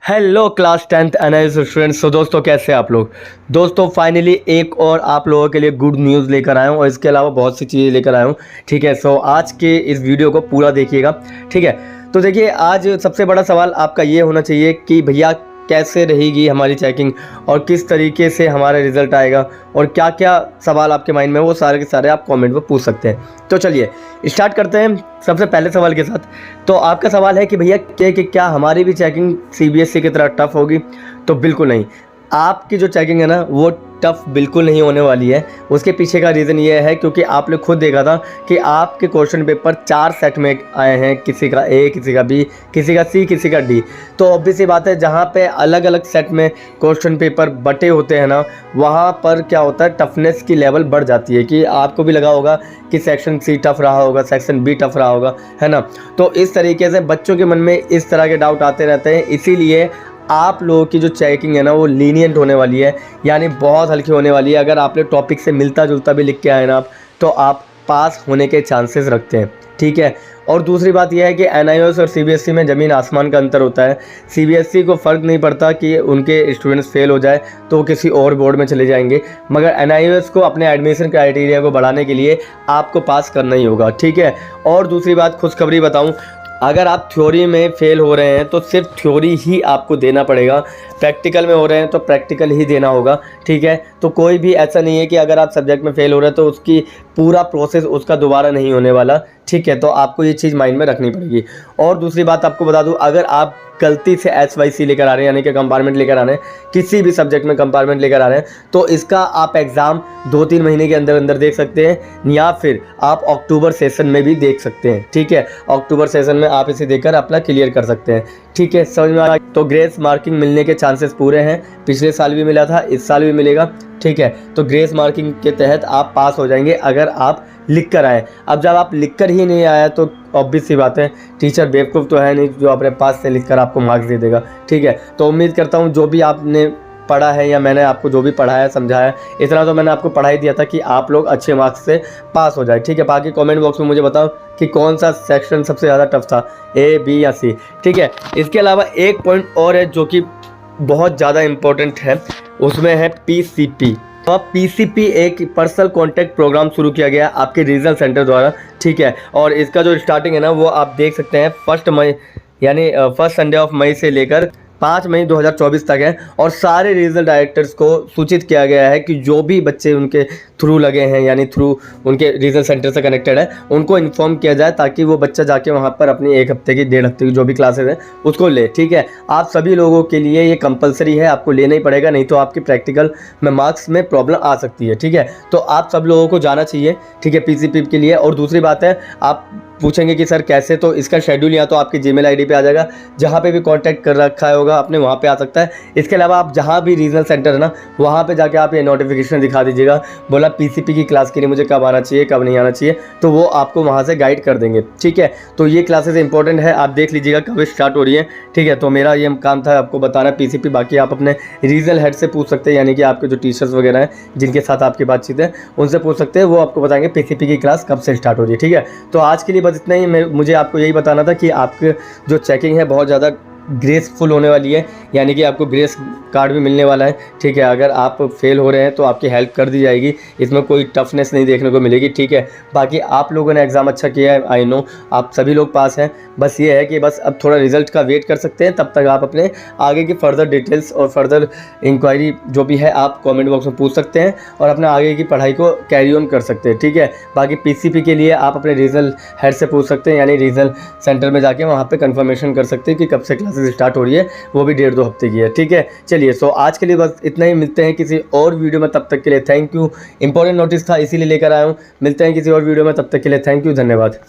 Hello class 10th analyst students. तो दोस्तों कैसे हैं आप लोग। दोस्तों फाइनली एक और आप लोगों के लिए गुड न्यूज़ लेकर आया हूँ और इसके अलावा बहुत सी चीज़ें लेकर आया हूँ। ठीक है, सो आज के इस वीडियो को पूरा देखिएगा। ठीक है, तो देखिए आज सबसे बड़ा सवाल आपका ये होना चाहिए कि भैया कैसे रहेगी हमारी चेकिंग और किस तरीके से हमारा रिजल्ट आएगा और क्या क्या सवाल आपके माइंड में वो सारे के सारे आप कमेंट में पूछ सकते हैं। तो चलिए स्टार्ट करते हैं सबसे पहले सवाल के साथ। तो आपका सवाल है कि भैया क्या हमारी भी चेकिंग सीबीएसई की तरह टफ होगी। तो बिल्कुल नहीं, आपकी जो चेकिंग है ना वो टफ बिल्कुल नहीं होने वाली है। उसके पीछे का रीज़न ये है क्योंकि आपने खुद देखा था कि आपके क्वेश्चन पेपर 4 सेट में आए हैं, किसी का ए, किसी का बी, किसी का सी, किसी का डी। तो ऑब्वियस सी बात है जहाँ पे अलग अलग सेट में क्वेश्चन पेपर बटे होते हैं ना, वहाँ पर क्या होता है टफनेस की लेवल बढ़ जाती है। कि आपको भी लगा होगा कि सेक्शन सी टफ रहा होगा, सेक्शन बी टफ रहा होगा, है ना। तो इस तरीके से बच्चों के मन में इस तरह के डाउट आते रहते हैं। इसीलिए आप लोगों की जो चेकिंग है ना वो लीनियंट होने वाली है, यानी बहुत हल्की होने वाली है। अगर आपने टॉपिक से मिलता जुलता भी लिख के आए ना आप, तो आप पास होने के चांसेस रखते हैं। ठीक है, और दूसरी बात यह है कि एनआईओएस और सीबीएसई में ज़मीन आसमान का अंतर होता है। सीबीएसई को फ़र्क नहीं पड़ता कि उनके स्टूडेंट्स फेल हो जाए तो वो किसी और बोर्ड में चले जाएंगे, मगर एनआईओएस को अपने एडमिशन क्राइटेरिया को बढ़ाने के लिए आपको पास करना ही होगा। ठीक है, और दूसरी बात खुशखबरी बताऊं, अगर आप थ्योरी में फेल हो रहे हैं तो सिर्फ थ्योरी ही आपको देना पड़ेगा, प्रैक्टिकल में हो रहे हैं तो प्रैक्टिकल ही देना होगा। ठीक है, तो कोई भी ऐसा नहीं है कि अगर आप सब्जेक्ट में फेल हो रहे हैं तो उसकी पूरा प्रोसेस उसका दोबारा नहीं होने वाला। ठीक है, तो आपको ये चीज़ माइंड में रखनी पड़ेगी। और दूसरी बात आपको बता दूं, अगर आप गलती से SYC लेकर आ रहे हैं यानी कि कंपार्टमेंट लेकर आ रहे हैं, किसी भी सब्जेक्ट में कंपार्टमेंट लेकर आ रहे हैं, तो इसका आप एग्ज़ाम 2-3 महीने के अंदर अंदर देख सकते हैं या फिर आप अक्टूबर सेशन में भी देख सकते हैं। ठीक है, अक्टूबर सेशन में आप इसे देकर अपना क्लियर कर सकते हैं। ठीक है, समझ में आ रहा है। तो ग्रेस मार्किंग मिलने के चांसेस पूरे हैं, पिछले साल भी मिला था, इस साल भी मिलेगा। ठीक है, तो ग्रेस मार्किंग के तहत आप पास हो जाएंगे अगर आप लिख कर आए। अब जब आप लिख कर ही नहीं आया तो ऑब्वियस सी बात है टीचर बेवकूफ़ तो है नहीं जो अपने पास से लिख कर आपको मार्क्स दे देगा। ठीक है, तो उम्मीद करता हूँ जो भी आपने पढ़ा है या मैंने आपको जो भी पढ़ाया समझाया, इतना तो मैंने आपको पढ़ा ही दिया था कि आप लोग अच्छे मार्क्स से पास हो जाए। ठीक है, बाकी कमेंट बॉक्स में मुझे बताओ कि कौन सा सेक्शन सबसे ज़्यादा टफ था, ए, बी या सी। ठीक है, इसके अलावा एक पॉइंट और है जो कि बहुत ज़्यादा इम्पोर्टेंट है, उसमें है PCP। तो अब PCP एक पर्सनल कॉन्टैक्ट प्रोग्राम शुरू किया गया आपके रीजनल सेंटर द्वारा। ठीक है, और इसका जो स्टार्टिंग है ना वो आप देख सकते हैं 1 मई यानी फर्स्ट संडे ऑफ मई से लेकर 5 मई 2024 तक है। और सारे रीजनल डायरेक्टर्स को सूचित किया गया है कि जो भी बच्चे उनके थ्रू लगे हैं यानी थ्रू उनके रीजनल सेंटर से कनेक्टेड है, उनको इन्फॉर्म किया जाए ताकि वो बच्चा जाके वहाँ पर अपनी 1 हफ्ते की 1.5 हफ्ते की जो भी क्लासेस है उसको ले। ठीक है, आप सभी लोगों के लिए ये कंपलसरी है, आपको लेना ही पड़ेगा, नहीं तो आपकी प्रैक्टिकल में मार्क्स में प्रॉब्लम आ सकती है। ठीक है, तो आप सब लोगों को जाना चाहिए। ठीक है, PCP के लिए। और दूसरी बात है, आप पूछेंगे कि सर कैसे, तो इसका शेड्यूल या तो आपकी जीमेल आईडी पे आ जाएगा, जहाँ पे भी कांटेक्ट कर रखा होगा आपने वहाँ पे आ सकता है। इसके अलावा आप जहाँ भी रीजनल सेंटर है ना वहाँ पे जाके आप ये नोटिफिकेशन दिखा दीजिएगा, बोला PCP की क्लास के लिए मुझे कब आना चाहिए कब नहीं आना चाहिए, तो वो आपको वहाँ से गाइड कर देंगे। ठीक है, तो ये क्लासेस इंपॉर्टेंट है, आप देख लीजिएगा कब स्टार्ट हो रही है। ठीक है, तो मेरा ये काम था आपको बताना PCP। बाकी आप अपने रीजनल हेड से पूछ सकते हैं, यानी कि आपके जो टीचर्स वगैरह हैं जिनके साथ आपकी बातचीत है उनसे पूछ सकते हैं, वो आपको बताएंगे PCP की क्लास कब से स्टार्ट हो रही है। ठीक है, तो आज के लिए बस इतना ही। मुझे आपको यही बताना था कि आपके जो चेकिंग है बहुत ज़्यादा ग्रेसफुल होने वाली है, यानी कि आपको ग्रेस कार्ड भी मिलने वाला है। ठीक है, अगर आप फेल हो रहे हैं तो आपकी हेल्प कर दी जाएगी, इसमें कोई टफनेस नहीं देखने को मिलेगी। ठीक है, बाकी आप लोगों ने एग्ज़ाम अच्छा किया है, आई नो आप सभी लोग पास हैं। बस ये है कि बस अब थोड़ा रिजल्ट का वेट कर सकते हैं, तब तक आप अपने आगे की फर्दर डिटेल्स और फर्दर इंक्वायरी जो भी है आप कॉमेंट बॉक्स में पूछ सकते हैं और अपना आगे की पढ़ाई को कैरी ऑन कर सकते हैं। ठीक है, बाकी PCP के लिए आप अपने रीजनल हेड से पूछ सकते हैं, यानी रीजनल सेंटर में जाके वहाँ पे कंफर्मेशन कर सकते हैं कि कब से क्लासेस स्टार्ट हो रही है, वो भी 1.5-2 हफ्ते की है। ठीक है, चलिए सो आज के लिए बस इतना ही। मिलते हैं किसी और वीडियो में, तब तक के लिए थैंक यू। इंपॉर्टेंट नोटिस था इसीलिए लेकर आया हूँ। मिलते हैं किसी और वीडियो में, तब तक के लिए थैंक यू, धन्यवाद।